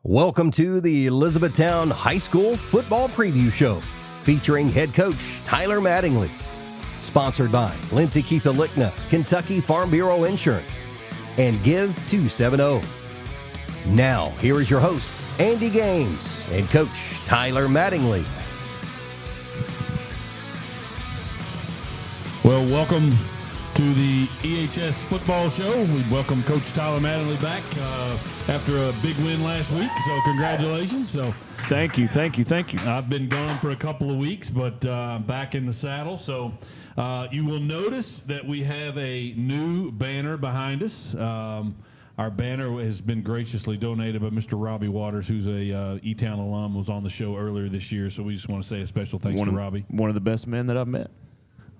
Welcome to the Elizabethtown High School Football Preview Show, featuring head coach Tyler Mattingly. Sponsored by Lindsay Keitha Lickna, Kentucky Farm Bureau Insurance, and Give 270. Now, here is your host, Andy Gaines, and Coach Tyler Mattingly. Well, welcome to the EHS Football Show. We welcome Coach Tyler Mattingly back after a big win last week, so congratulations. So Thank you. I've been gone for a couple of weeks, but back in the saddle. So you will notice that we have a new banner behind us. Our banner has been graciously donated by Mr. Robbie Waters, who's a E-Town alum, was on the show earlier this year. So we just want to say a special thanks to Robbie. One of the best men that I've met.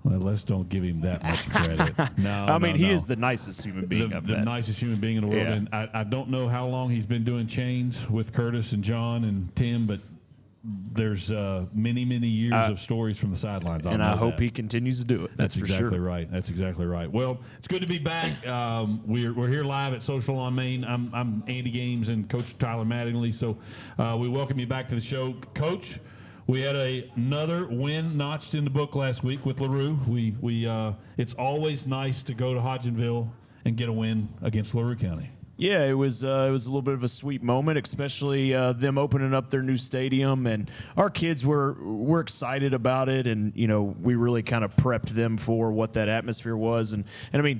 Well, let's don't give him that much credit. He is the nicest human being I've met. The nicest human being in the world. Yeah. And I don't know how long he's been doing chains with Curtis and John and Tim, but there's many, many years of stories from the sidelines. And I hope he continues to do it. That's for exactly sure. Right. That's exactly right. Well, it's good to be back. We're here live at Social on Main. I'm Andy Gaines and Coach Tyler Mattingly. So we welcome you back to the show. Coach, we had another win notched in the book last week with LaRue. It's always nice to go to Hodgenville and get a win against LaRue County. Yeah, it was a little bit of a sweet moment, especially them opening up their new stadium, and our kids were excited about it, and we really kind of prepped them for what that atmosphere was, and I mean,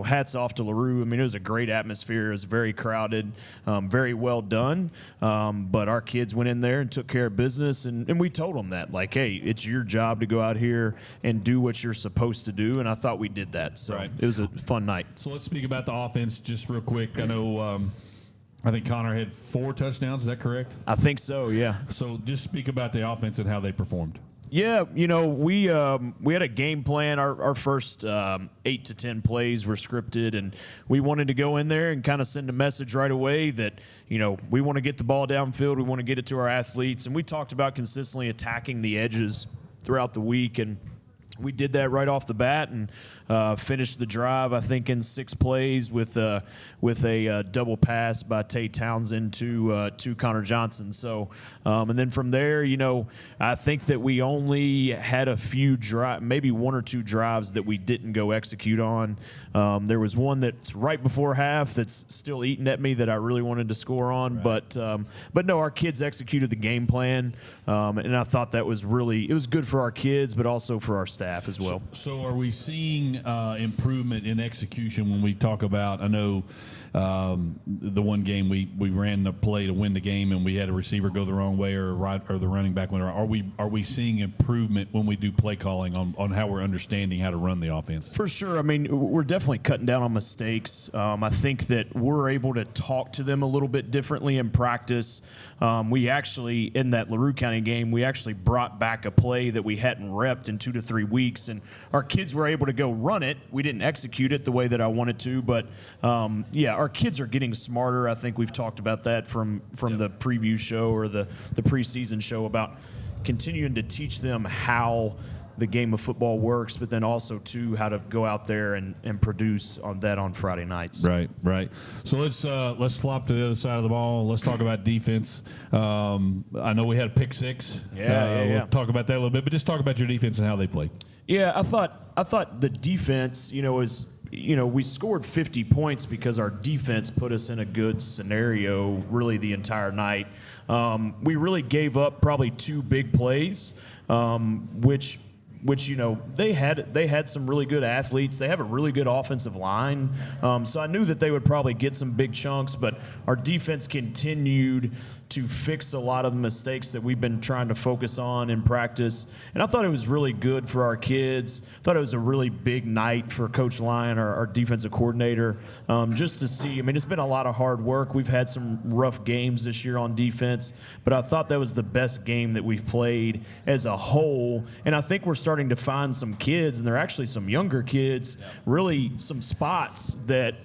hats off to LaRue. I mean, it was a great atmosphere. It was very crowded, very well done, but our kids went in there and took care of business, and we told them that, like, hey, it's your job to go out here and do what you're supposed to do, and I thought we did that. So Right. It was a fun night. So let's speak about the offense just real quick. I think Connor had 4 touchdowns. Is that correct? I think so, yeah. So just speak about the offense and how they performed. Yeah, we had a game plan. Our first 8 to 10 plays were scripted, and we wanted to go in there and kind of send a message right away that, we want to get the ball downfield. We want to get it to our athletes. And we talked about consistently attacking the edges throughout the week, and we did that right off the bat and finished the drive, I think, in 6 plays with a double pass by Tay Townsend to Connor Johnson. So, and then from there, I think that we only had a few maybe 1 or 2 drives that we didn't go execute on. There was one that's right before half that's still eating at me that I really wanted to score on, right. But no, our kids executed the game plan, and I thought that was it was good for our kids, but also for our staff as well. So are we seeing improvement in execution when we talk about, I know the one game we ran the play to win the game and we had a receiver go the wrong way or the running back went wrong. Are we seeing improvement when we do play calling on how we're understanding how to run the offense? For sure. I mean, we're definitely cutting down on mistakes. I think that we're able to talk to them a little bit differently in practice. We actually, in that LaRue County game, we actually brought back a play that we hadn't repped in 2 to 3 weeks, and our kids were able to go run it. We didn't execute it the way that I wanted to, but our kids are getting smarter. I think we've talked about that from the preview show or the preseason show about continuing to teach them how the game of football works, but then also too how to go out there and produce on Friday nights. Right. So let's flop to the other side of the ball. Let's talk about defense. I know we had a pick 6. Yeah. We'll talk about that a little bit, but just talk about your defense and how they play. Yeah, I thought the defense, we scored 50 points because our defense put us in a good scenario really the entire night. We really gave up probably 2 big plays, which they had some really good athletes. They have a really good offensive line. So I knew that they would probably get some big chunks, but our defense continued to fix a lot of the mistakes that we've been trying to focus on in practice. And I thought it was really good for our kids. I thought it was a really big night for Coach Lyon, our defensive coordinator, just to see. I mean, it's been a lot of hard work. We've had some rough games this year on defense, but I thought that was the best game that we've played as a whole. And I think we're starting to find some kids, and they're actually some younger kids, really some spots that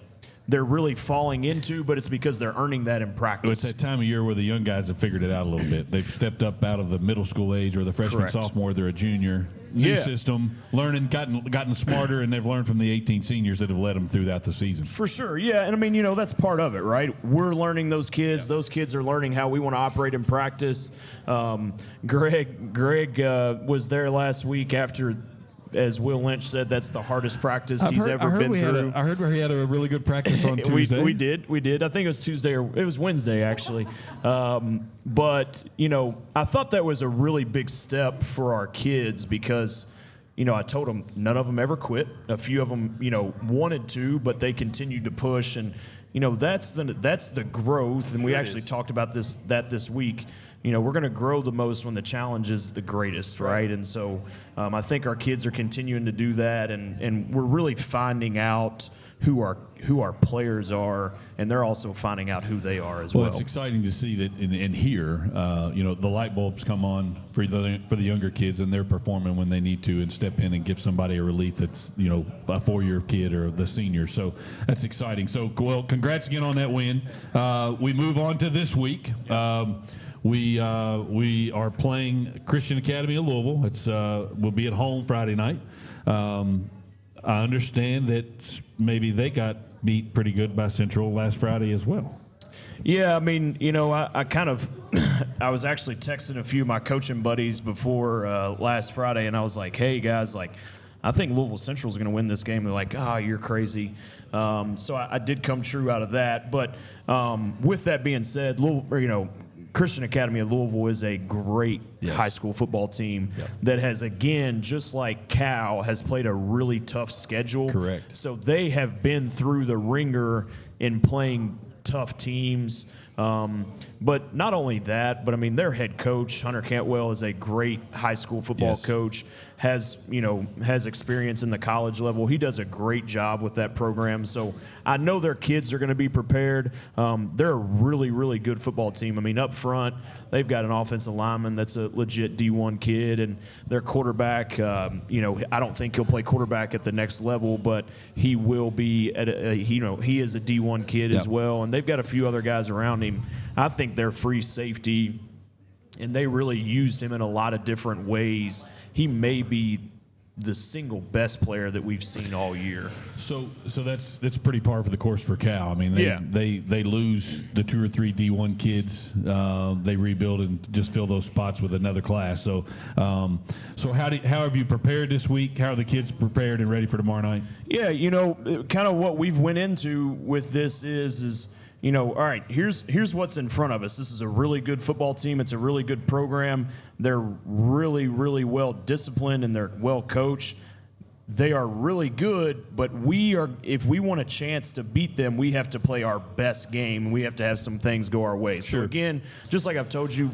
they're really falling into, but it's because they're earning that in practice. It's that time of year where the young guys have figured it out a little bit. They've stepped up out of the middle school age or the freshman, Correct. sophomore. They're a junior. New system, learning, gotten smarter, and they've learned from the 18 seniors that have led them throughout the season. For sure, yeah. And I mean, that's part of it, right? We're learning those kids. Yeah. Those kids are learning how we want to operate in practice. Greg was there last week after, as Will Lynch said, that's the hardest practice he's ever been through. I heard he had a really good practice on Tuesday. We did. I think it was Tuesday or it was Wednesday, actually. But, I thought that was a really big step for our kids because, I told them none of them ever quit. A few of them, wanted to, but they continued to push. And, that's the growth. And we actually talked about this week. We're going to grow the most when the challenge is the greatest, right? And so I think our kids are continuing to do that, and we're really finding out who our players are, and they're also finding out who they are as well. Well, it's exciting to see that and hear, the light bulbs come on for the younger kids, and they're performing when they need to and step in and give somebody a relief that's, a 4-year kid or the senior. So that's exciting. So, well, congrats again on that win. We move on to this week. We are playing Christian Academy of Louisville. We'll be at home Friday night. I understand that maybe they got beat pretty good by Central last Friday as well. Yeah, I mean, I kind of I was actually texting a few of my coaching buddies before last Friday, and I was like, hey, guys, I think Louisville Central is going to win this game. They're like, you're crazy. So I did come true out of that. But with that being said, Christian Academy of Louisville is a great high school football team that has, again, just like Cal, has played a really tough schedule. Correct. So they have been through the ringer in playing tough teams. But not only that, but I mean, their head coach, Hunter Cantwell, is a great high school football coach, has experience in the college level. He does a great job with that program. So I know their kids are going to be prepared. They're a really, really good football team. I mean, up front, they've got an offensive lineman that's a legit D1 kid, and their quarterback, I don't think he'll play quarterback at the next level, but he will be he is a D1 kid as well, and they've got a few other guys around him. I think they're free safety, and they really use him in a lot of different ways. He may be the single best player that we've seen all year. So that's pretty par for the course for Cal. I mean, they lose the 2 or 3 D1 kids. They rebuild and just fill those spots with another class. So how have you prepared this week? How are the kids prepared and ready for tomorrow night? Yeah, kind of what we've went into with this is all right, here's what's in front of us. This is a really good football team. It's a really good program. They're really, really well disciplined and they're well coached. They are really good, but if we want a chance to beat them, we have to play our best game, and we have to have some things go our way. Sure. So again, just like I've told you,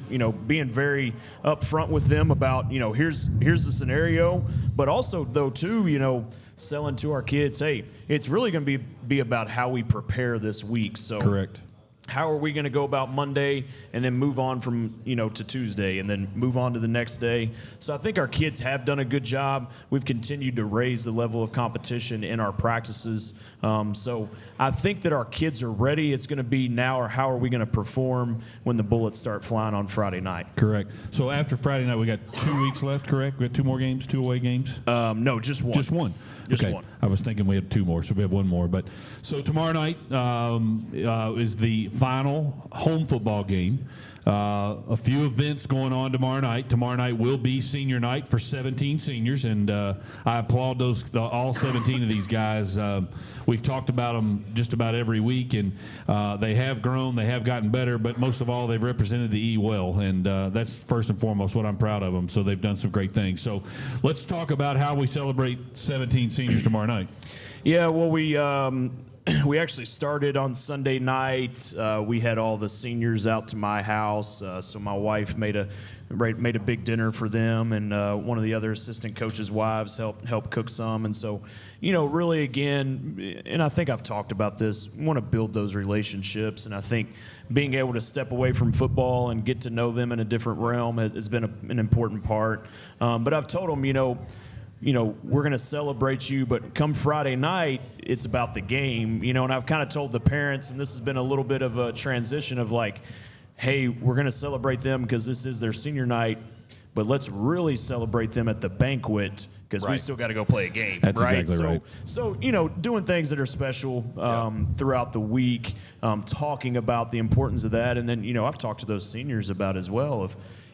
being very upfront with them about, here's the scenario, but also though too, selling to our kids, hey, it's really going to be about how we prepare this week. So correct. How are we going to go about Monday and then move on from, to Tuesday and then move on to the next day? So I think our kids have done a good job. We've continued to raise the level of competition in our practices. So I think that our kids are ready. It's going to be now or how are we going to perform when the bullets start flying on Friday night? Correct. So after Friday night, we got 2 weeks left, correct? We got 2 more games, 2 away games? No, just one. Just one. Just okay. one. I was thinking we had 2 more, so we have 1 more. But so tomorrow night is the final home football game. A few events going on tomorrow night. Tomorrow night will be senior night for 17 seniors, and I applaud all 17 of these guys. We've talked about them just about every week, and they have grown, they have gotten better, but most of all, they've represented the E well, and that's first and foremost what I'm proud of them. So they've done some great things. So let's talk about how we celebrate 17 seniors tomorrow night. Yeah, well, we actually started on Sunday night. We had all the seniors out to my house, so my wife made a big dinner for them, and one of the other assistant coaches' wives helped cook some. And so, really again, and I think I've talked about this, want to build those relationships, and I think being able to step away from football and get to know them in a different realm has been an important part. But I've told them, we're going to celebrate you, but come Friday night, it's about the game, and I've kind of told the parents, and this has been a little bit of a transition of like, hey, we're going to celebrate them because this is their senior night, but let's really celebrate them at the banquet because we still got to go play a game. That's right? exactly right. So, doing things that are special throughout the week, talking about the importance of that. And then, I've talked to those seniors about as well.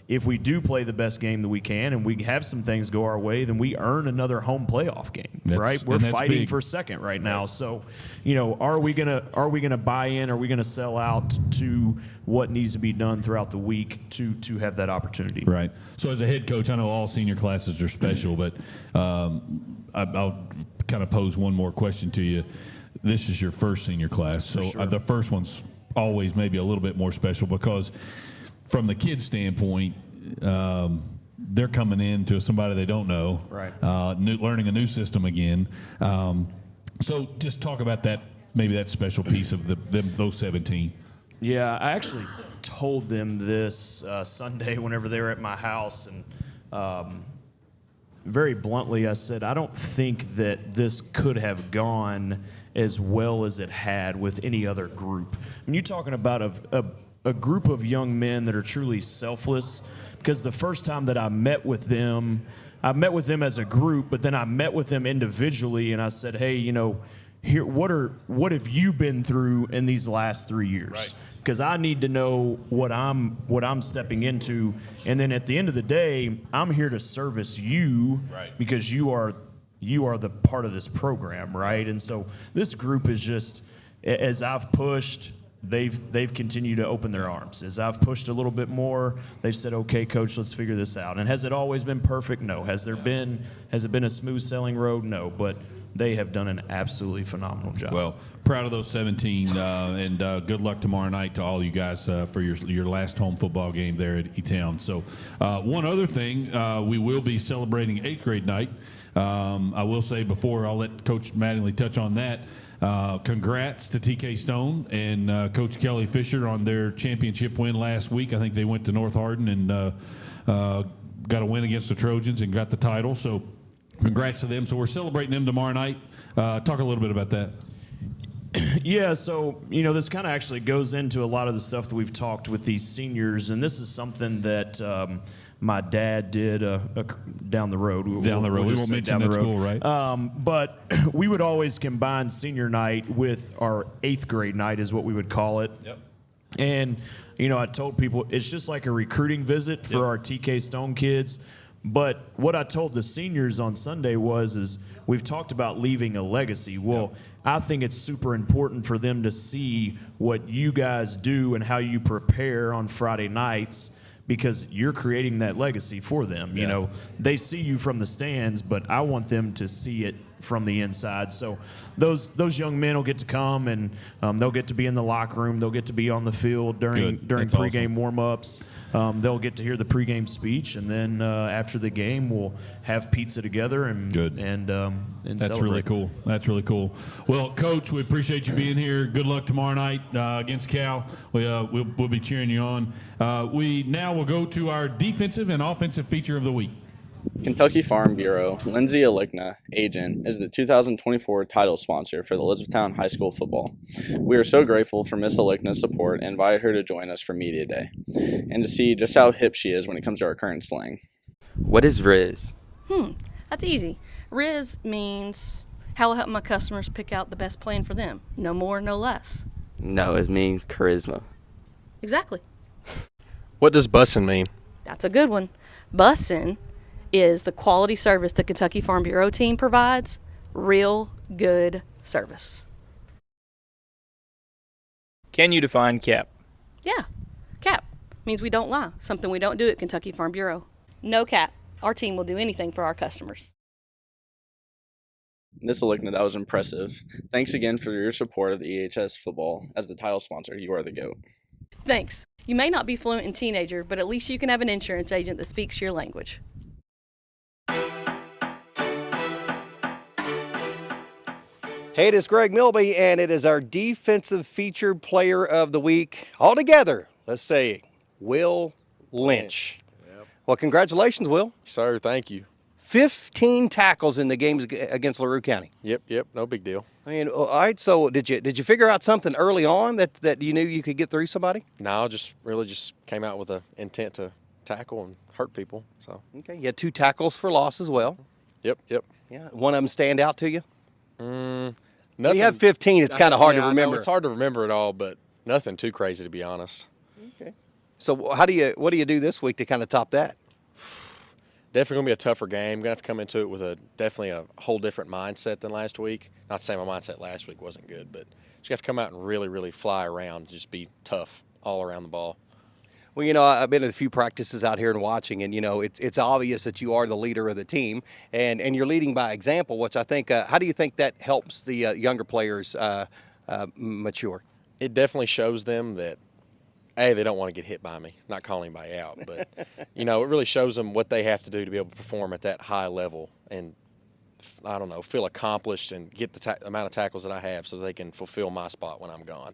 If we do play the best game that we can and we have some things go our way, then we earn another home playoff game, right? We're fighting for second right now. So, are we gonna buy in? Are we gonna sell out to what needs to be done throughout the week to have that opportunity? Right. So as a head coach, I know all senior classes are special, but I'll kind of pose one more question to you. This is your first senior class, so the first one's always maybe a little bit more special because from the kids' standpoint, they're coming in to somebody they don't know, right? Learning a new system again. So just talk about that, maybe that special piece of those 17. Yeah, I actually told them this Sunday whenever they were at my house, and very bluntly, I said, I don't think that this could have gone as well as it had with any other group. And you're talking about a group of young men that are truly selfless, because the first time that I met with them as a group, but then I met with them individually and I said, hey, here, what have you been through in these last 3 years? Right. Because I need to know what I'm stepping into, and then at the end of the day, I'm here to service you, right, because you are the part of this program, right? And so this group is just, as I've pushed, they've continued to open their arms. As I've pushed a little bit more, they've said, okay, coach, let's figure this out. And has it always been perfect? No. Has it been a smooth sailing road? No. But they have done an absolutely phenomenal job. Well, proud of those 17, and good luck tomorrow night to all you guys for your last home football game there at E-Town. So one other thing, we will be celebrating 8th grade night. I will say before I'll let Coach Mattingly touch on that, congrats to TK Stone and Coach Kelly Fisher on their championship win last week. I think they went to North Hardin and got a win against the Trojans and got the title. So congrats to them. So we're celebrating them tomorrow night. Talk a little bit about that. Yeah, so, this kind of actually goes into a lot of the stuff that we've talked with these seniors, and this is something that my dad did down the road. We won't mention that school, right? But we would always combine senior night with our 8th grade night is what we would call it. Yep. And, I told people it's just like a recruiting visit for our TK Stone kids. But what I told the seniors on Sunday is we've talked about leaving a legacy. Well, I think it's super important for them to see what you guys do and how you prepare on Friday nights, because you're creating that legacy for them. They see you from the stands, but I want them to see it from the inside. So those young men will get to come, and they'll get to be in the locker room. They'll get to be on the field during pregame awesome. Warm-ups. They'll get to hear the pregame speech, and then after the game, we'll have pizza together and That's celebrate. really cool. That's really cool. Well, Coach, we appreciate you being here. Good luck tomorrow night against Cal. We'll be cheering you on. We now will go to our defensive and offensive feature of the week. Kentucky Farm Bureau, Lindsay Alikna, agent, is the 2024 title sponsor for the Elizabethtown High School football. We are so grateful for Miss Alikna's support and invited her to join us for Media Day, and to see just how hip she is when it comes to our current slang. What is Riz? That's easy. Riz means how I help my customers pick out the best plan for them. No more, no less. No, it means charisma. Exactly. What does bussin' mean? That's a good one. Bussin' is the quality service the Kentucky Farm Bureau team provides. Real good service. Can you define cap? Yeah. Cap means we don't lie, something we don't do at Kentucky Farm Bureau. No cap. Our team will do anything for our customers. Miss Alikna, that was impressive. Thanks again for your support of the EHS football. As the title sponsor, you are the GOAT. Thanks. You may not be fluent in teenager, but at least you can have an insurance agent that speaks your language. Hey, it is Greg Milby, and it is our defensive featured player of the week. All together, let's say Will Lynch. Yep. Well, congratulations, Will. Sir, thank you. 15 tackles in the games against LaRue County. Yep, no big deal. I mean, all right. So did you figure out something early on that you knew you could get through somebody? No, just came out with an intent to tackle and hurt people. So. Okay. You had 2 tackles for loss as well. Yep. Yeah. One of them stand out to you? Nothing. When you have 15, it's kind of hard to remember. I know, it's hard to remember it all, but nothing too crazy to be honest. Okay. So what do you do this week to kind of top that? Definitely gonna be a tougher game. Gonna have to come into it with definitely a whole different mindset than last week. Not saying my mindset last week wasn't good, but just have to come out and really, really fly around, just be tough all around the ball. Well, I've been at a few practices out here and watching, and it's obvious that you are the leader of the team, and you're leading by example, which I think. How do you think that helps the younger players mature? It definitely shows them that. They don't want to get hit by me. Not calling anybody out, but it really shows them what they have to do to be able to perform at that high level and feel accomplished and get the amount of tackles that I have, so they can fulfill my spot when I'm gone.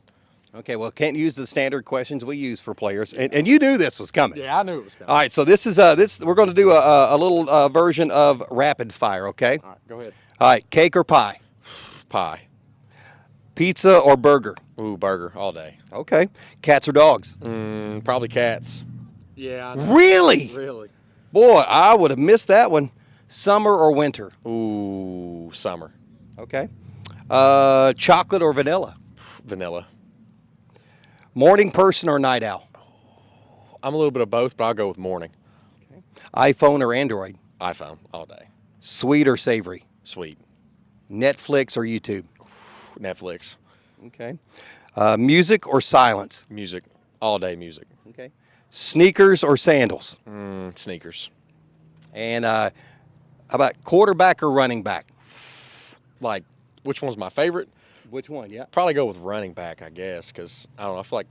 Okay, well, can't use the standard questions we use for players, and you knew this was coming. Yeah, I knew it was coming. All right, so this is we're going to do a little version of rapid fire. Okay. All right, go ahead. All right, cake or pie? Pie. Pizza or burger? Ooh, burger all day. Okay. Cats or dogs? Probably cats. Yeah. I know. Really? Really. Boy, I would have missed that one. Summer or winter? Ooh, summer. Okay. Chocolate or vanilla? Vanilla. Morning person or night owl? I'm a little bit of both, but I'll go with morning. Okay. iPhone or Android? iPhone all day. Sweet or savory? Sweet. Netflix or YouTube? Netflix. Okay. Music or silence? Music. All day music. Okay. Sneakers or sandals? Sneakers. And how about quarterback or running back? Like, which one's my favorite? Which one, yeah? Probably go with running back, I guess, because, I don't know, I feel like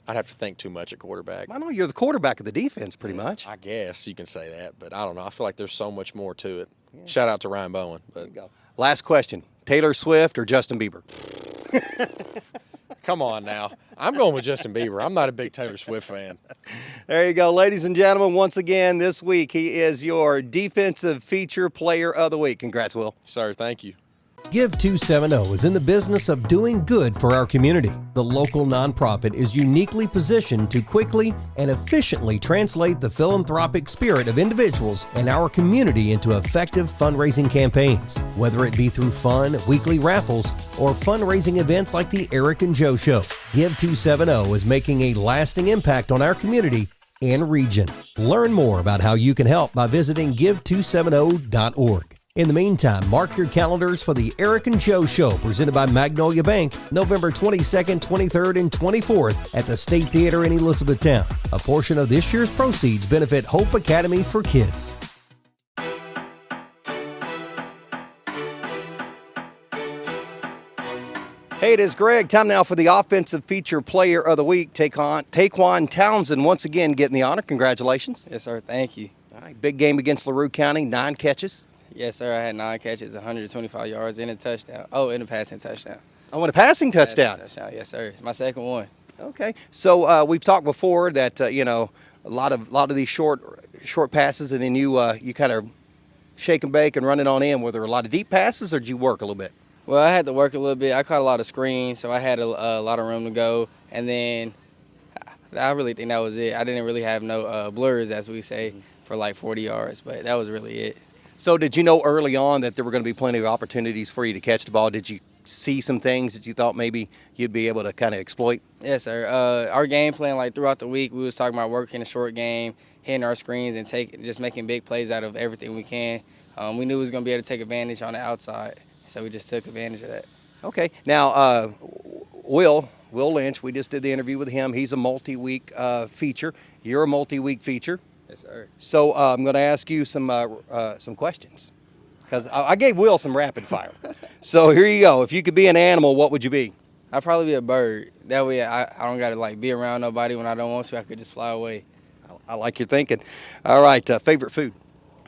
I'd have to think too much at quarterback. I know you're the quarterback of the defense pretty much. I guess you can say that, but I don't know. I feel like there's so much more to it. Yeah. Shout out to Ryan Bowen. But. Last question. Taylor Swift or Justin Bieber? Come on now. I'm going with Justin Bieber. I'm not a big Taylor Swift fan. There you go, ladies and gentlemen. Once again, this week he is your defensive feature player of the week. Congrats, Will. Sir, thank you. Give 270 is in the business of doing good for our community. The local nonprofit is uniquely positioned to quickly and efficiently translate the philanthropic spirit of individuals in our community into effective fundraising campaigns, whether it be through fun, weekly raffles, or fundraising events like the Eric and Joe Show. Give 270 is making a lasting impact on our community and region. Learn more about how you can help by visiting give270.org. In the meantime, mark your calendars for the Eric and Joe Show presented by Magnolia Bank, November 22nd, 23rd, and 24th at the State Theater in Elizabethtown. A portion of this year's proceeds benefit Hope Academy for Kids. Hey, it is Greg. Time now for the offensive feature player of the week. Taquan Townsend once again getting the honor. Congratulations. Yes, sir. Thank you. All right, big game against LaRue County, 9 catches. Yes, sir. I had 9 catches, 125 yards, and a touchdown. Oh, and a passing touchdown. Oh, and a passing touchdown. Yes, sir. It's my second one. Okay. So we've talked before that a lot of these short passes, and then you kind of shake and bake and run it on in. Were there a lot of deep passes, or did you work a little bit? Well, I had to work a little bit. I caught a lot of screens, so I had a lot of room to go. And then I really think that was it. I didn't really have no blurs, as we say, for like 40 yards, but that was really it. So did you know early on that there were going to be plenty of opportunities for you to catch the ball? Did you see some things that you thought maybe you'd be able to kind of exploit? Yes, sir. Our game plan, like throughout the week, we was talking about working a short game, hitting our screens, and just making big plays out of everything we can. We knew we was going to be able to take advantage on the outside, so we just took advantage of that. Okay. Now, Will Lynch, we just did the interview with him. He's a multi-week feature. You're a multi-week feature. Yes, sir. So I'm going to ask you some questions because I gave Will some rapid fire. So here you go. If you could be an animal, what would you be? I'd probably be a bird. That way I don't got to be around nobody when I don't want to. I could just fly away. I like your thinking. All right. Favorite food?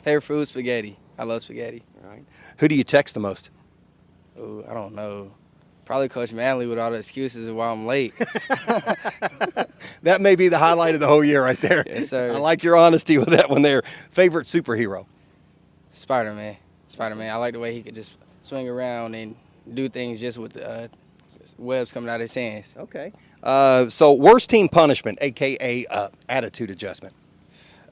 Favorite food, spaghetti. I love spaghetti. All right. Who do you text the most? Oh, I don't know. Probably Coach Mattingly with all the excuses of why I'm late. That may be the highlight of the whole year right there. Yes, sir. I like your honesty with that one there. Favorite superhero? Spider-Man. Spider-Man. I like the way he could just swing around and do things just with the webs coming out of his hands. Okay. So worst team punishment, a.k.a. Attitude adjustment.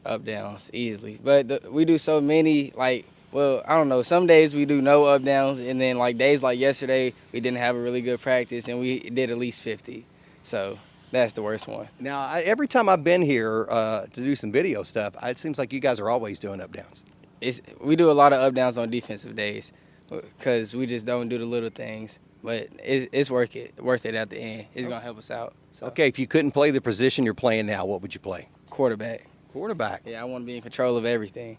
Up downs easily. But we do so many, like, well, I don't know. Some days we do no up downs, and then like days like yesterday, we didn't have a really good practice, and we did at least 50. So that's the worst one. Now, every time I've been here to do some video stuff, it seems like you guys are always doing up downs. We do a lot of up downs on defensive days because we just don't do the little things. But it's worth it at the end. It's going to help us out. So. Okay, if you couldn't play the position you're playing now, what would you play? Quarterback. Quarterback. Yeah, I want to be in control of everything.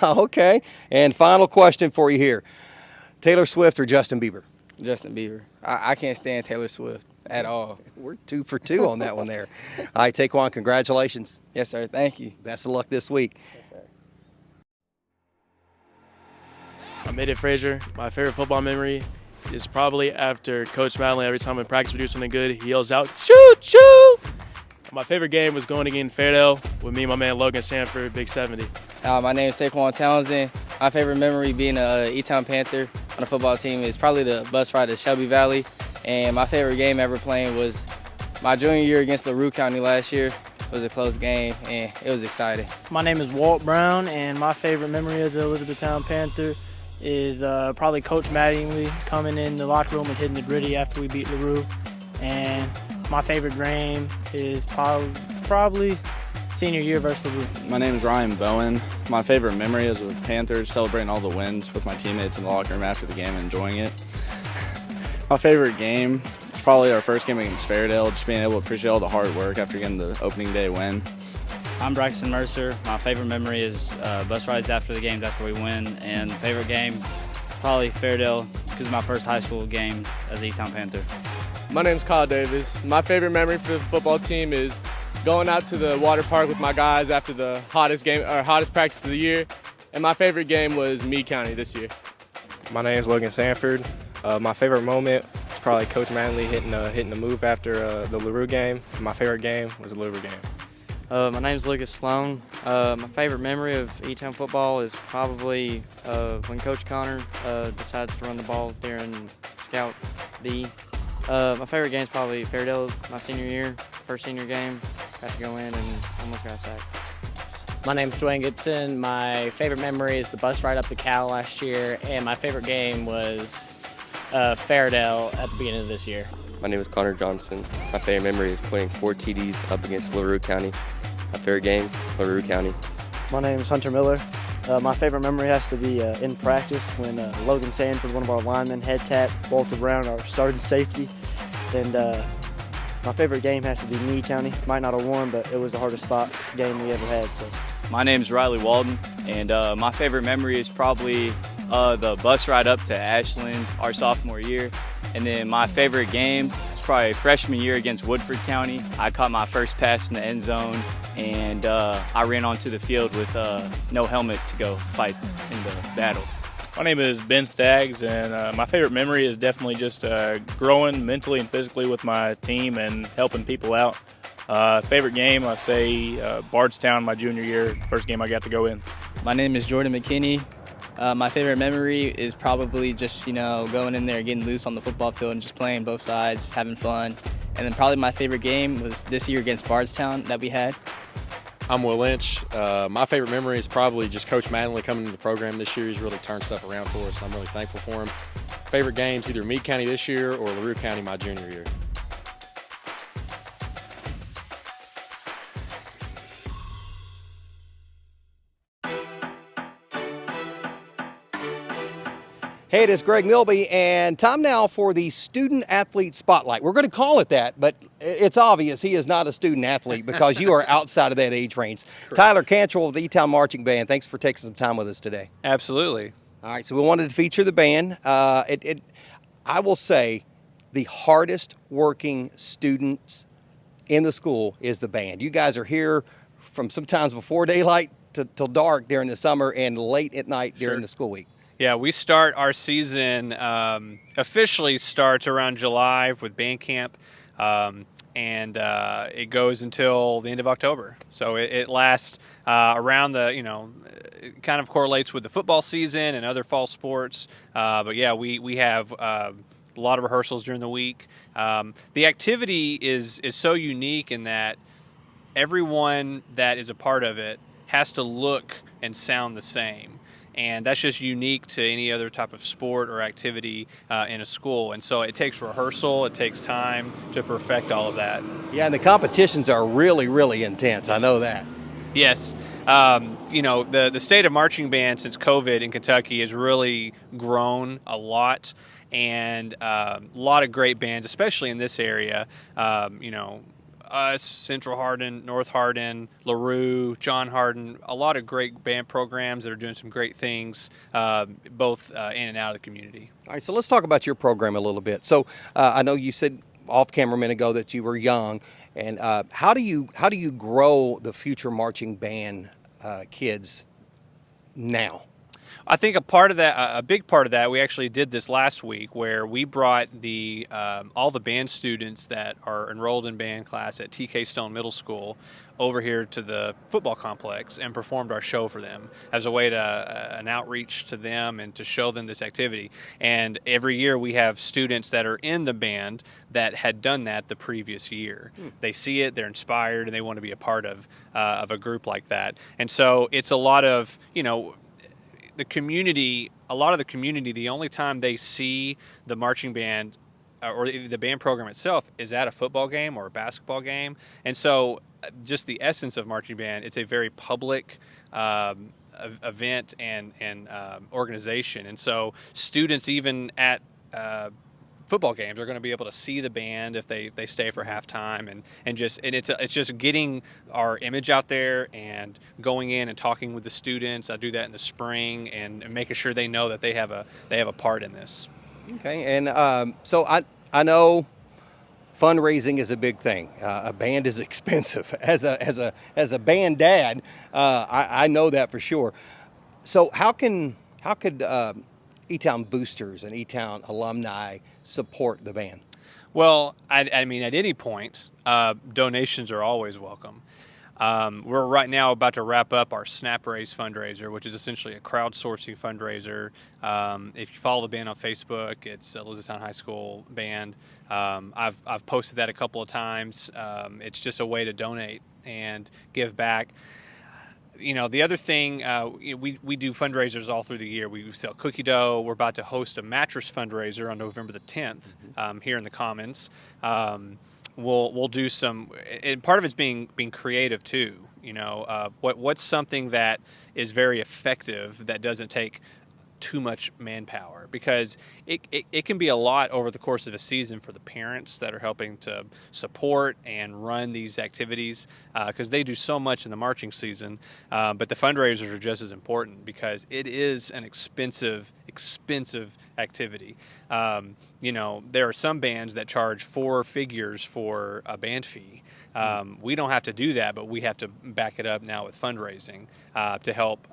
Okay. And final question for you here. Taylor Swift or Justin Bieber? Justin Bieber. I can't stand Taylor Swift at all. We're 2 for 2 on that one there. All right, Taquan, congratulations. Yes, sir. Thank you. Best of luck this week. Yes, sir. I'm Aiden Frazier. My favorite football memory is probably after Coach Mattingly. Every time in practice we do something good, he yells out, "Shoot, shoot!" My favorite game was going against Fairdale with me and my man Logan Sanford, Big 70. My name is Taquan Townsend. My favorite memory being a E-Town Panther on the football team is probably the bus ride to Shelby Valley. And my favorite game ever playing was my junior year against LaRue County last year. It was a close game, and it was exciting. My name is Walt Brown, and my favorite memory as an Elizabethtown Panther is probably Coach Mattingly coming in the locker room and hitting the gritty after we beat LaRue. And my favorite game is probably senior year versus LaRue. My name is Ryan Bowen. My favorite memory is with Panthers, celebrating all the wins with my teammates in the locker room after the game and enjoying it. My favorite game is probably our first game against Fairdale, just being able to appreciate all the hard work after getting the opening day win. I'm Braxton Mercer. My favorite memory is bus rides after the games after we win, and favorite game, probably Fairdale, because it's my first high school game as a E-Town Panther. My name's Kyle Davis. My favorite memory for the football team is going out to the water park with my guys after the hottest practice of the year. And my favorite game was Meade County this year. My name's Logan Sanford. My favorite moment was probably Coach Mattingly hitting the move after the LaRue game. My favorite game was the LaRue game. My name's Lucas Sloan. My favorite memory of E-Town football is probably when Coach Connor decides to run the ball during Scout D. My favorite game is probably Fairdale, my senior year, first senior game. Got to go in and almost got sacked. My name's Dwayne Gibson. My favorite memory is the bus ride up to Cal last year, and my favorite game was Fairdale at the beginning of this year. My name is Connor Johnson. My favorite memory is putting 4 TDs up against LaRue County. My favorite game, LaRue County. My name is Hunter Miller. My favorite memory has to be in practice when Logan Sanford, one of our linemen, head tapped Walter Brown, our starting safety. And my favorite game has to be Meade County. Might not have won, but it was the hardest spot game we ever had. So. My name's Riley Walden, and my favorite memory is probably the bus ride up to Ashland our sophomore year. And then my favorite game is probably freshman year against Woodford County. I caught my first pass in the end zone, and I ran onto the field with no helmet to go fight in the battle. My name is Ben Staggs, and my favorite memory is definitely just growing mentally and physically with my team and helping people out. Favorite game, I say Bardstown, my junior year, first game I got to go in. My name is Jordan McKinney. My favorite memory is probably just, going in there, getting loose on the football field and just playing both sides, having fun. And then probably my favorite game was this year against Bardstown that we had. I'm Will Lynch. My favorite memory is probably just Coach Mattingly coming into the program this year. He's really turned stuff around for us, and I'm really thankful for him. Favorite games, either Meade County this year or LaRue County my junior year. Hey, it is Greg Milby, and time now for the Student Athlete Spotlight. We're going to call it that, but it's obvious he is not a student athlete because you are outside of that age range. Correct. Tyler Cantrell of the E-Town Marching Band, thanks for taking some time with us today. Absolutely. All right, so we wanted to feature the band. I will say the hardest working students in the school is the band. You guys are here from sometimes before daylight till dark during the summer and late at night during the school week. Yeah, we start our season, officially starts around July with band camp. and it goes until the end of October. So it lasts around it kind of correlates with the football season and other fall sports. But yeah, we have a lot of rehearsals during the week. The activity is so unique in that everyone that is a part of it has to look and sound the same. And that's just unique to any other type of sport or activity in a school. And so it takes rehearsal, it takes time to perfect all of that. Yeah, and the competitions are really, really intense. I know that. Yes. The state of marching band since COVID in Kentucky has really grown a lot. And a lot of great bands, especially in this area, us, Central Hardin, North Hardin, LaRue, John Hardin, a lot of great band programs that are doing some great things, both in and out of the community. All right, so let's talk about your program a little bit. So I know you said off camera a minute ago that you were young, and how do you grow the future marching band kids now? I think a big part of that, we actually did this last week, where we brought all the band students that are enrolled in band class at TK Stone Middle School over here to the football complex and performed our show for them as a way to an outreach to them and to show them this activity. And every year we have students that are in the band that had done that the previous year. They see it, they're inspired, and they want to be a part of a group like that. And so it's a lot of, the community, the only time they see the marching band or the band program itself is at a football game or a basketball game. And so just the essence of marching band, it's a very public event and organization. And so students even at football games are going to be able to see the band if they stay for halftime, and it's just getting our image out there and going in and talking with the students. I do that in the spring and making sure they know that they have a part in this. Okay, and so I know fundraising is a big thing. A band is expensive. As a band dad, I know that for sure. So how could E-Town boosters and E-Town alumni support the band? Well, I mean, at any point, donations are always welcome. We're right now about to wrap up our Snap Raise fundraiser, which is essentially a crowdsourcing fundraiser. If you follow the band on Facebook, it's Elizabethtown High School Band. I've posted that a couple of times. It's just a way to donate and give back. The other thing, we do fundraisers all through the year. We sell cookie dough. We're about to host a mattress fundraiser on November the 10th here in the Commons. We'll do some, and part of it's being creative too. What's something that is very effective that doesn't take too much manpower, because it can be a lot over the course of a season for the parents that are helping to support and run these activities, because they do so much in the marching season. But the fundraisers are just as important, because it is an expensive activity. There are some bands that charge 4 figures for a band fee. We don't have to do that, but we have to back it up now with fundraising to help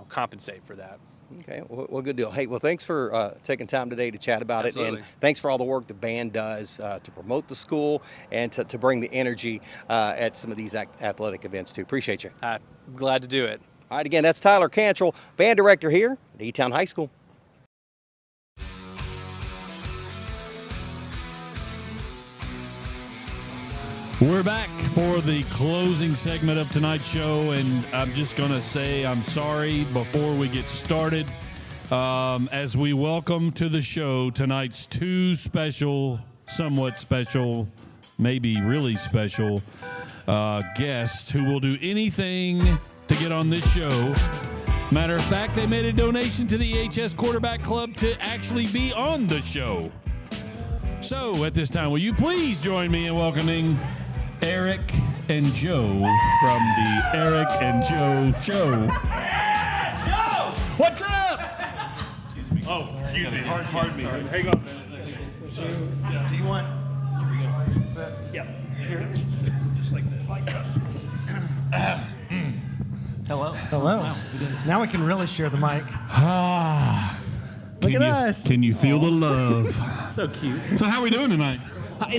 compensate for that. Okay, well, good deal. Hey, well, thanks for taking time today to chat about Absolutely. it, and thanks for all the work the band does to promote the school and to bring the energy at some of these athletic events too. Appreciate you. I'm glad to do it. All right, again, that's Tyler Cantrell, band director here at E-Town High School. We're back for the closing segment of tonight's show, and I'm just going to say I'm sorry before we get started as we welcome to the show tonight's 2 special, somewhat special, maybe really special guests who will do anything to get on this show. Matter of fact, they made a donation to the EHS Quarterback Club to actually be on the show. So at this time, will you please join me in welcoming Eric and Joe from the Eric and Joe Show. What's up? Excuse me. Oh, excuse me. Pardon me. Hang on a minute. Do you want? Here we go. Set. Yep. Here. Just like this. Hello. Hello. Wow. Now we can really share the mic. Look at us. Can you feel the love? So cute. So how are we doing tonight?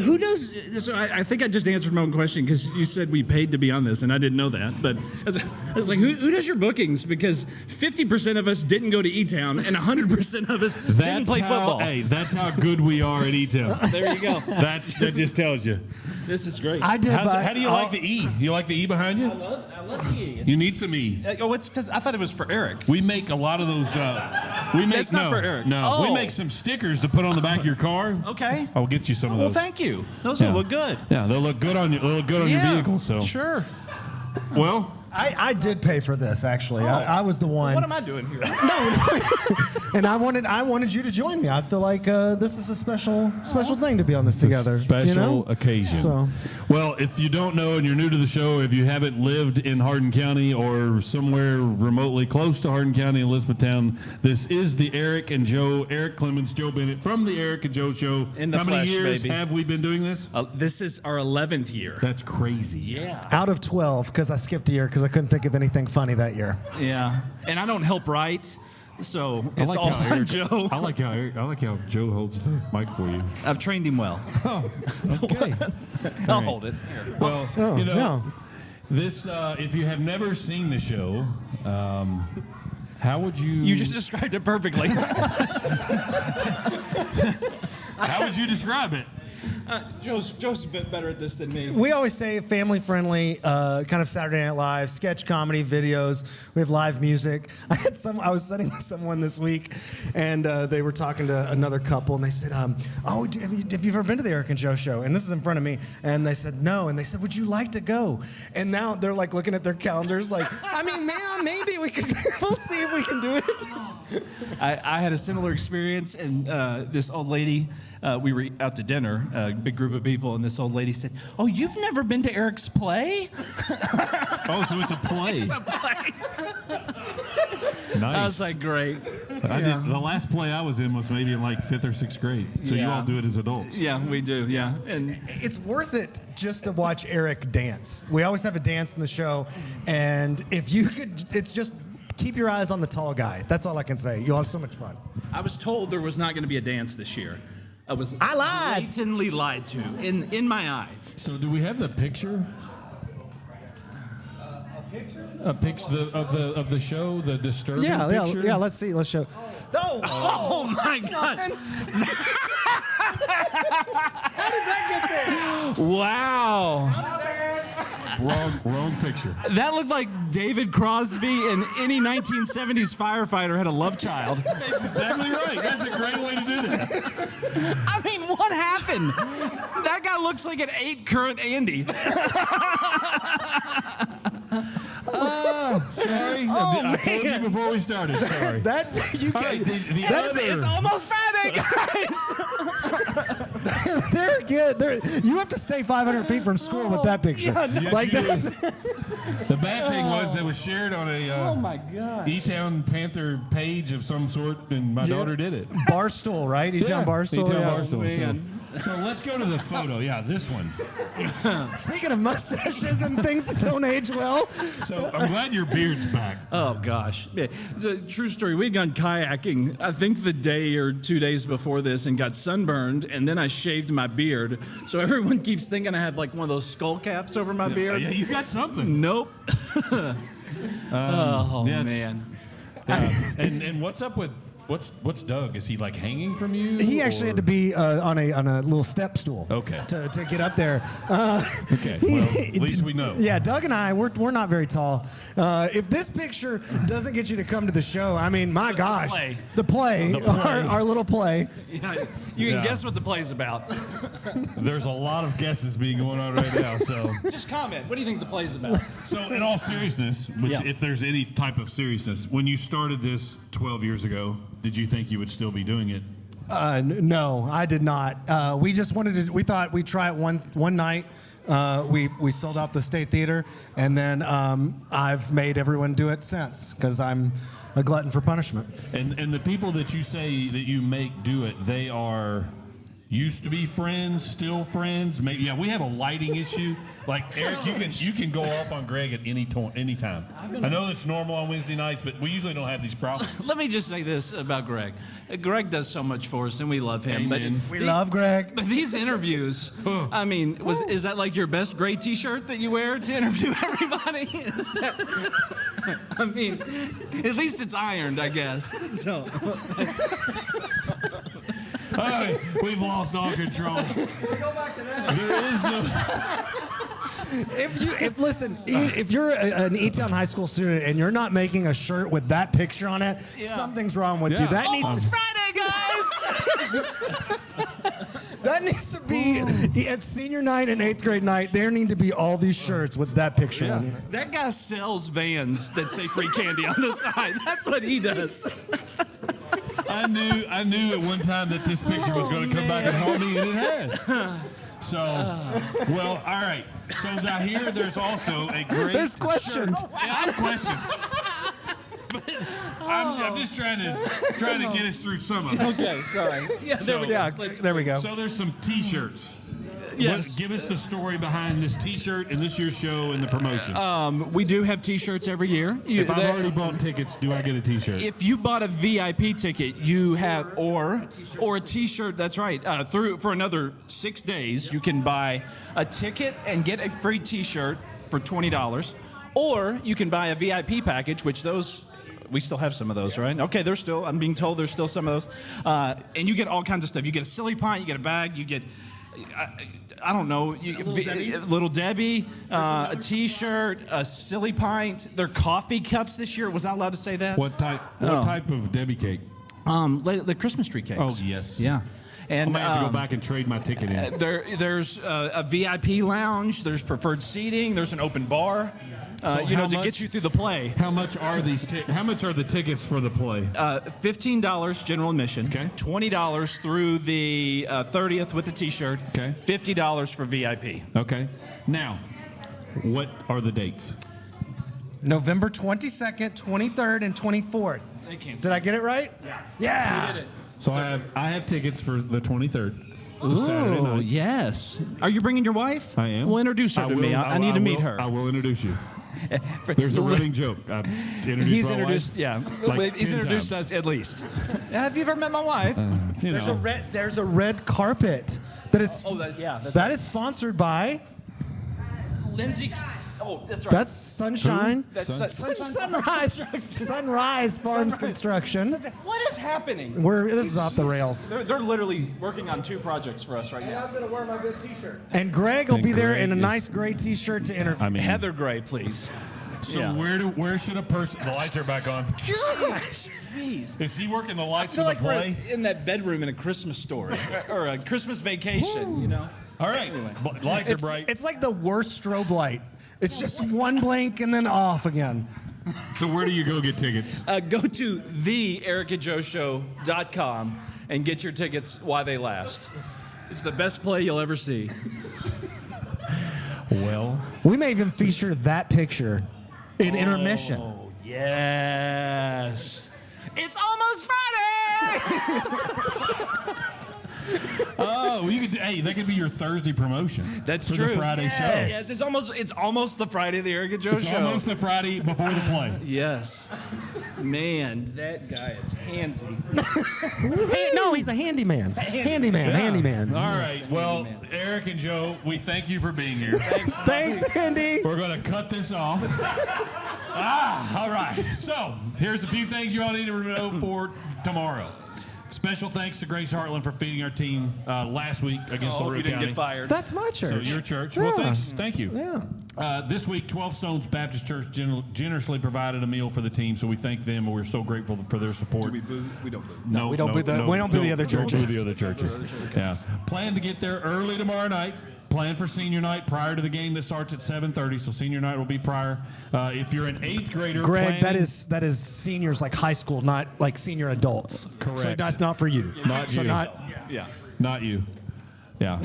Who does? So I think I just answered my own question because you said we paid to be on this, and I didn't know that. But I was like, who does your bookings? Because 50% of us didn't go to E-Town, and 100% of us didn't play football. Hey, that's how good we are at E-Town. There you go. That just tells you. This is great. I did. How do you like the E? You like the E behind you? I love the E. You need some E. It's because I thought it was for Eric. We make a lot of those. That's not for Eric. No, we Oh. make some stickers to put on the back of your car. Okay. I'll get you some of Well, those. thank you. Those will look good. Yeah, they'll look good on you. They'll look good on your vehicle. So Sure. well. I did pay for this actually. I was the one. What am I doing here? And I wanted you to join me. I feel like this is a special thing to be on this together. Special occasion. So, well, if you don't know and you're new to the show, if you haven't lived in Hardin County or somewhere remotely close to Hardin County, Elizabethtown, this is the Eric Clemens, Joe Bennett from the Eric and Joe Show. In the How many flesh, years baby. have we been doing this? This is our 11th year. That's crazy. Yeah. out of 12, because I skipped a year because I couldn't think of anything funny that year. Yeah. And I don't help write, so I it's like all how on Eric- Joe. I like how Joe holds the mic for you. I've trained him well. Oh, okay. I'll hold it. Well, Oh, you know, yeah. this if you have never seen the show, how would you? You just described it perfectly. How would you describe it? Joe's a bit better at this than me. We always say family-friendly, kind of Saturday Night Live, sketch comedy videos. We have live music. I was sitting with someone this week, and they were talking to another couple, and they said, "Oh, have you ever been to the Eric and Joe show?" And this is in front of me, and they said no, and they said, "Would you like to go?" And now they're like looking at their calendars, like, I mean, man, maybe we could. We'll see if we can do it. I had a similar experience, and this old lady, we were out to dinner, a big group of people, and this old lady said, "Oh, you've never been to Eric's play?" Oh, so it's a play. It's a play. Nice. I was like, great. I did, the last play I was in was maybe in like 5th or 6th grade. So you all do it as adults. Yeah, we do. Yeah, and it's worth it just to watch Eric dance. We always have a dance in the show, and if you could, it's just keep your eyes on the tall guy. That's all I can say. You'll have so much fun. I was told there was not going to be a dance this year. I lied. Blatantly lied to in my eyes. So do we have the picture? A picture of the show, the disturbing picture? Yeah. Let's see. Let's show. Oh my God! How did that get there? Wow. Wrong picture. That looked like David Crosby and any 1970s firefighter had a love child. That's exactly right. That's a great way to do that. I mean, what happened? That guy looks like an 8 current Andy. Sorry. Oh, I told you man. before we started. Sorry. It's almost Friday, guys. They're good. You have to stay 500 feet from school with that picture. Yes, Like you do. that's. The bad thing was that was shared on a Oh my gosh. E-Town Panther page of some sort, and my daughter did it. Barstool, right? E-Town Barstool. E-Town Yeah. Barstool. So let's go to the photo. Yeah, this one. Speaking of mustaches and things that don't age well. So I'm glad your beard's back. Oh gosh, yeah. It's a true story. We'd gone kayaking, I think the day or 2 days before this, and got sunburned, and then I shaved my beard. So everyone keeps thinking I have like one of those skull caps over my beard. Yeah, you got something. Nope. Yeah, man. And what's up with what's Doug? Is he like hanging from you? He actually had to be on a little step stool. Okay. To get up there. Okay. Well, at least we know. Yeah, Doug and I, we're not very tall. If this picture doesn't get you to come to the show, I mean, my gosh, play. the play, our little play. Yeah, you can guess what the play's about. There's a lot of guesses being going on right now. So Just comment. What do you think the play's about? So in all seriousness, which Yeah. if there's any type of seriousness, when you started this 12 years ago, did you think you would still be doing it? No, I did not. We just wanted to. We thought we'd try it one night. We sold out the State Theater, and then I've made everyone do it since because I'm a glutton for punishment. And the people that you say that you make do it, they are used to be friends, still friends. Maybe we have a lighting issue. Like Eric, you can go off on Greg at any time. I know it's normal on Wednesday nights, but we usually don't have these problems. Let me just say this about Greg. Greg does so much for us, and we love him. Amen. We love Greg. But these interviews, I mean, is that like your best gray T-shirt that you wear to interview everybody? Is that, I mean, at least it's ironed, I guess. So. All right, we've lost all control. Go back to that. There is no. If you're an E-Town High School student and you're not making a shirt with that picture on it, something's wrong with you. That needs Almost Friday, guys. That needs to be at senior night and 8th grade night. There need to be all these shirts with that picture on it. That guy sells vans that say free candy on the side. That's what he does. I knew at one time that this picture was going to come back and haunt me, and it has. So, well, all right. So now here, there's also a great. There's questions. Shirt. Yeah, I have questions. But I'm just trying to get us through some of it. Okay, sorry. Yeah, there we go. Yeah, there we go. So there's some T-shirts. Yes. Give us the story behind this T-shirt and this year's show and the promotion. We do have T-shirts every year. If I've already bought tickets, do I get a T-shirt? If you bought a VIP ticket, you have or a T-shirt. That's right. For another 6 days, you can buy a ticket and get a free T-shirt for $20, or you can buy a VIP package, which those. We still have some of those, right? Okay, I'm being told there's still some of those. And you get all kinds of stuff. You get a silly pint, you get a bag, you get, I don't know, Little Debbie, a T-shirt, a silly pint. They're coffee cups this year. Was I allowed to say that? What type of Debbie cake? The Christmas tree cakes. Oh, yes. Yeah. And I might have to go back and trade my ticket in. There's a VIP lounge. There's preferred seating. There's an open bar. To get you through the play. How much are these? How much are the tickets for the play? $15 general admission. Okay. $20 through the 30th with the T-shirt. Okay. $50 for VIP. Okay. Now, what are the dates? November 22nd, 23rd, and 24th. Did I get it right? Yeah. You did it. So I have tickets for the 23rd. Saturday Oh, night. yes. Are you bringing your wife? I am. Well, introduce her to me. I need to meet her. I will introduce you. There's a running joke. He's introduced, wife he's 10 introduced times. us at least. Have you ever met my wife? There's a red carpet that is that is sponsored by Lindsay. Oh, that's right. That's Sunshine. That's Sunrise Farms Construction. What is happening? This is off the rails. They're literally working on 2 projects for us right now. I'm gonna wear my good T-shirt. And Greg will be there in a nice gray T-shirt to interview. Heather Gray, please. So where should a person? The lights are back on. Gosh, jeez. Is he working the lights I feel for like the play? we're in that bedroom in A Christmas Story or A Christmas Vacation. You know. All right. Lights are bright. It's like the worst strobe light. It's just one blink and then off again. So where do you go get tickets? Go to theericandjoeshow.com and get your tickets while they last. It's the best play you'll ever see. Well, we may even feature that picture in intermission. Oh, yes. It's almost Friday! Oh, that could be your Thursday promotion. That's for true. The Friday show. Yes, it's almost the Friday of the Eric and Joe It's show. almost the Friday before the play. Yes. Man, that guy is handsy. No, he's a handyman. Handyman. All right. Well, Eric and Joe, we thank you for being here. Thanks, Andy. We're going to cut this off. All right. So here's a few things you all need to know for tomorrow. Special thanks to Grace Hartland for feeding our team last week against LaRue you didn't County. get fired. That's my church. So your church. Yeah. Well, thank you. Yeah. This week, 12 Stones Baptist Church generously provided a meal for the team, so we thank them, and we're so grateful for their support. Do we boo? We don't boo. No, we don't boo the other churches. Don't boo the other churches. Yeah. Plan to get there early tomorrow night. Plan for senior night prior to the game that starts at 7:30. So senior night will be prior. If you're an 8th grader, Greg, that is seniors like high school, not like senior adults. Correct. So not for you. Not so you. Not you. Yeah.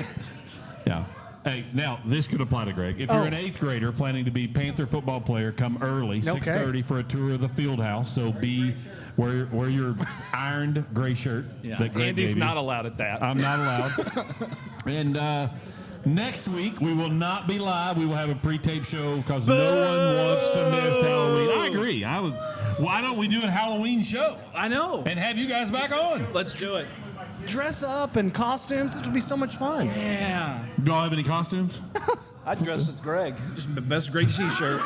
Yeah. Hey, now this could apply to Greg. If you're an 8th grader planning to be Panther football player, come early, 6:30 for a tour of the field house. So be Wear your ironed gray shirt. Yeah, that Greg Andy's gave you. not allowed at that. I'm not allowed. And next week we will not be live. We will have a pre-tape show because no one wants to miss Halloween. I agree. Why don't we do a Halloween show? I know. And have you guys back on. Let's do it. Dress up in costumes. This would be so much fun. Yeah. Do y'all have any costumes? I'd dress as Greg. Just the best Greg t-shirt.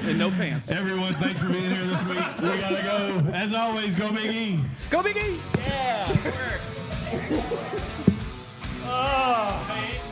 And no pants. Everyone, thanks for being here this week. We got to go. As always, go Big E. Go Big E! Yeah. Oh, man.